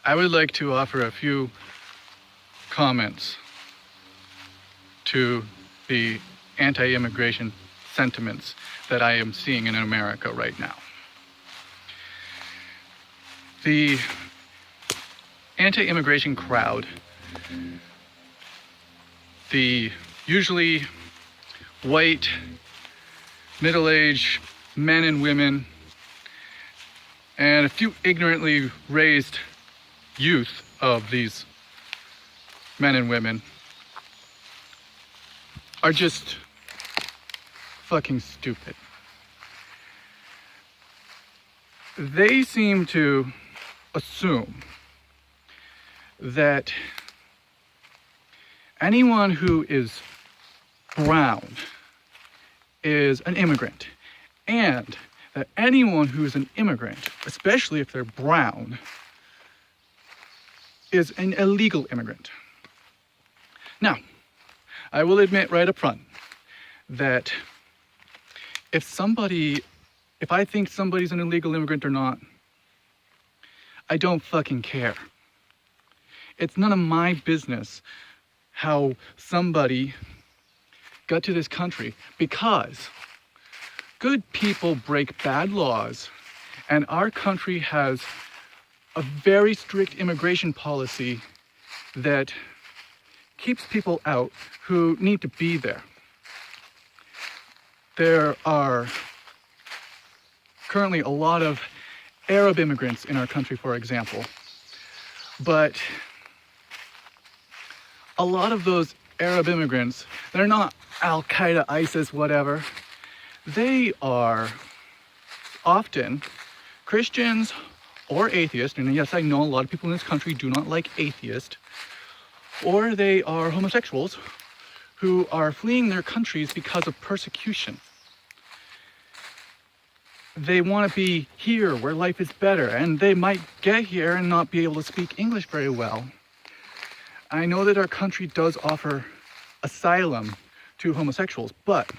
I would like to offer a few comments to the anti-immigration sentiments that I am seeing in America right now. The anti-immigration crowd, the usually white, middle-aged men and women, and a few ignorantly raised youth of these men and women are just fucking stupid. They seem to assume that anyone who is brown is an immigrant, and that anyone who's an immigrant, especially if they're brown, is an illegal immigrant. Now, I will admit right up front that if I think somebody's an illegal immigrant or not, I don't fucking care. It's none of my business how somebody got to this country, because good people break bad laws, and our country has a very strict immigration policy that keeps people out who need to be there. There are currently a lot of Arab immigrants in our country, for example, but a lot of those Arab immigrants, they're not Al-Qaeda, ISIS, whatever. They are often Christians or atheists, and yes, I know a lot of people in this country do not like atheists, or they are homosexuals who are fleeing their countries because of persecution. They want to be here where life is better, and they might get here and not be able to speak English very well. I know that our country does offer asylum to homosexuals, but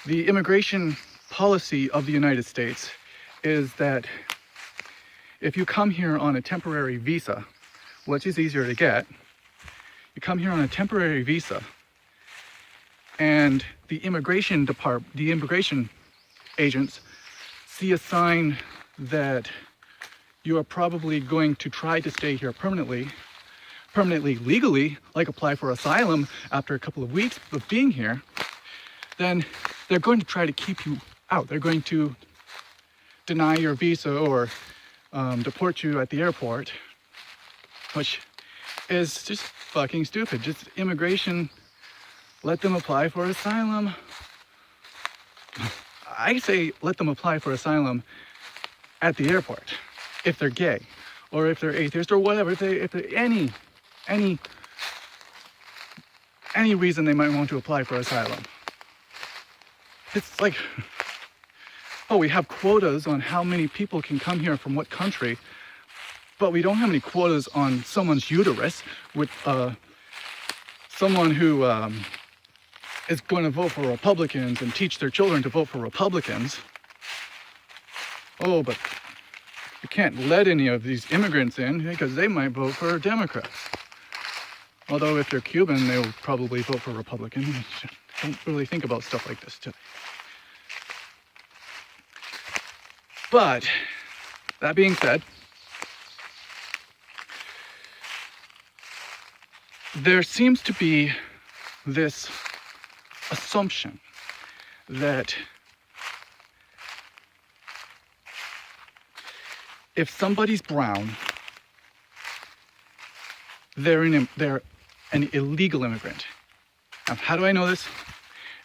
the immigration policy of the United States is that if you come here on a temporary visa, which is easier to get, you come here on a temporary visa, and the immigration agents see a sign that you are probably going to try to stay here permanently legally, like apply for asylum after a couple of weeks of being here, then they're going to try to keep you out. They're going to deny your visa or deport you at the airport, which is just fucking stupid. Just immigration, let them apply for asylum. I say let them apply for asylum at the airport if they're gay or if they're atheist or whatever, if they're any reason they might want to apply for asylum. It's like, oh, we have quotas on how many people can come here from what country, but we don't have any quotas on someone's uterus with someone who is going to vote for Republicans and teach their children to vote for Republicans. Oh, but you can't let any of these immigrants in because they might vote for Democrats. Although if they're Cuban, they'll probably vote for Republican. I don't really think about stuff like this today. But that being said, there seems to be this assumption that if somebody's brown, they're an illegal immigrant. Now, how do I know this?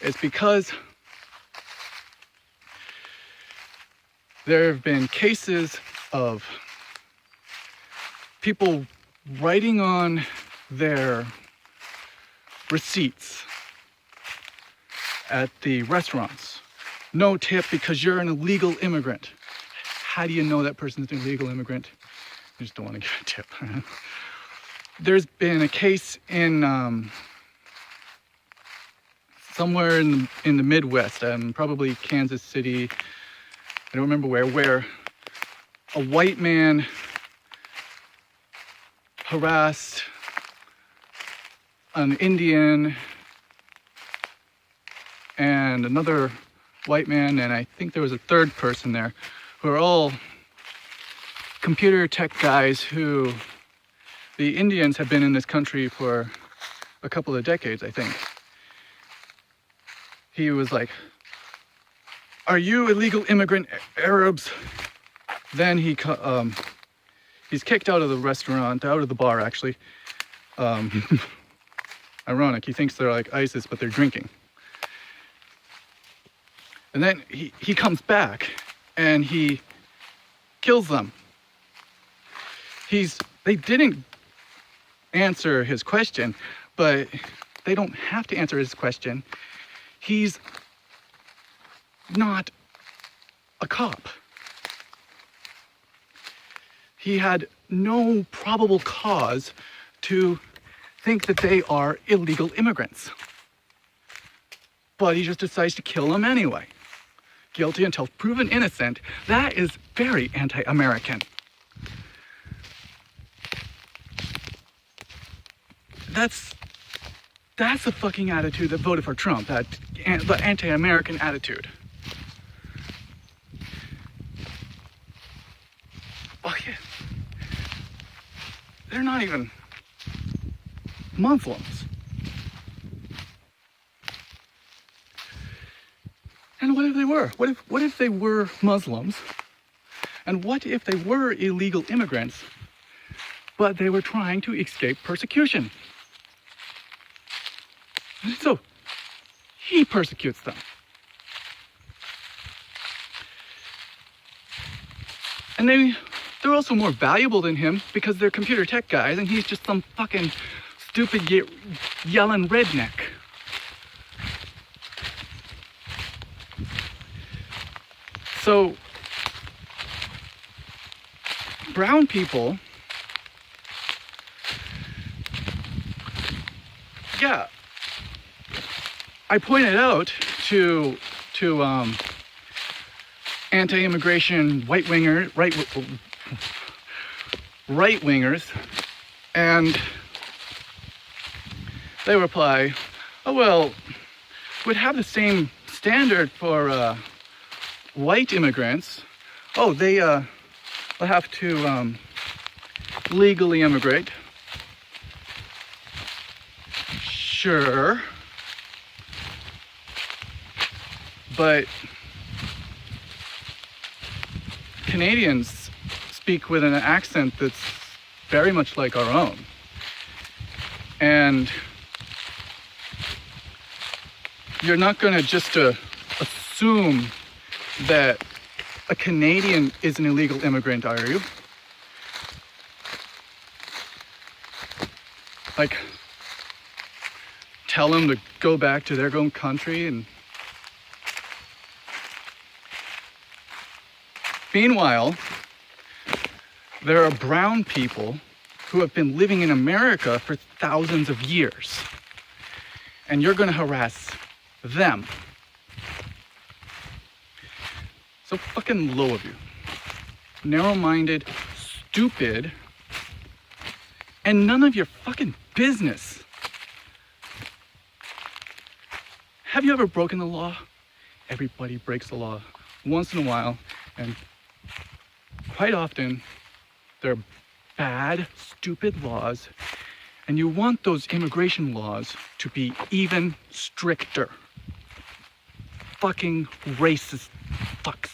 It's because there have been cases of people writing on their receipts at the restaurants, no tip because you're an illegal immigrant. How do you know that person's an illegal immigrant? You just don't want to give a tip. There's been a case in somewhere in the Midwest, probably Kansas City, I don't remember where a white man harassed an Indian and another white man, and I think there was a third person there, who are all computer tech guys who, the Indians have been in this country for a couple of decades, I think. He was like, "Are you illegal immigrant Arabs?" Then he's kicked out of the restaurant, out of the bar actually. Ironic, he thinks they're like ISIS, but they're drinking. And then he comes back and he kills them. They didn't answer his question, but they don't have to answer his question. He's not a cop. He had no probable cause to think that they are illegal immigrants. But he just decides to kill them anyway. Guilty until proven innocent. That is very anti-American. That's the fucking attitude that voted for Trump, the anti-American attitude. Oh yeah. They're not even Muslims. And what if they were? What if they were Muslims? And what if they were illegal immigrants, but they were trying to escape persecution? So he persecutes them. And they're also more valuable than him because they're computer tech guys and he's just some fucking stupid yelling redneck. So brown people, yeah, I pointed out to anti-immigration right-wingers, and they reply, "Oh well, we'd have the same standard for white immigrants. Oh, they'll have to legally immigrate." Sure. But Canadians speak with an accent that's very much like our own. And you're not going to just assume that a Canadian is an illegal immigrant, are you? Like, tell them to go back to their own country and... Meanwhile, there are brown people who have been living in America for thousands of years, and you're going to harass them. So fucking low of you. Narrow-minded, stupid, and none of your fucking business. Have you ever broken the law? Everybody breaks the law once in a while, and quite often, they're bad, stupid laws, and you want those immigration laws to be even stricter. Fucking racist fucks.